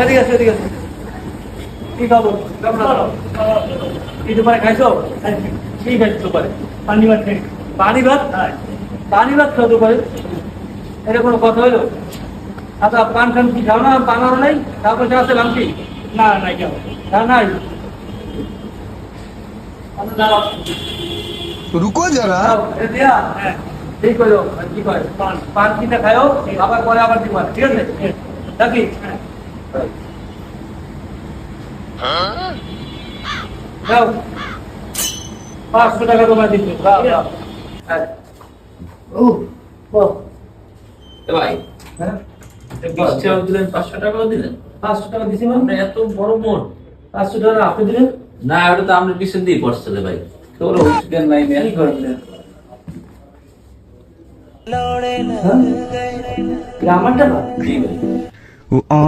ঠিক আছে ঠিক আছে। কি খবর? কেমন আছো? কি দুপুরে খাইছো? কি খাইছো দুপুরে? পানি ভাত খাই। পানি ভাত? পানি ভাত খাও দুপুরে? এটা কোনো কথা হইলো? আচ্ছা পান খান কি খাও না? পান আনো নাই? তারপর আছে লামকি? না নাই কেন? না নাই। আচ্ছা দাঁড়াও। रुको जरा। দাও, এ দিয়া। হ্যাঁ ঠিক হইলো। আর কি কয়? পান। পান কিনে খাও, আবার পরে আবার দিবা। ঠিক আছে? নাকি? হ্যাঁ। দাও। 500 টাকা তোমার দিচ্ছি। দাও দাও। হ্যাঁ। ও বল। এ ভাই হ্যাঁ 20 টাকা দিলেন, 500 টাকাও দিলেন। 500 টাকা দিছি মানে আপনি এত বড় মন। 500 টাকা আপনি দিলেন? না, ওটা তো আমরা পিছন দিয়ে পড়ছে রে ভাই। তোর হুঁশজ্ঞান নাই মেয়ে। কি করেন? আমারটা না জি ভাই। आ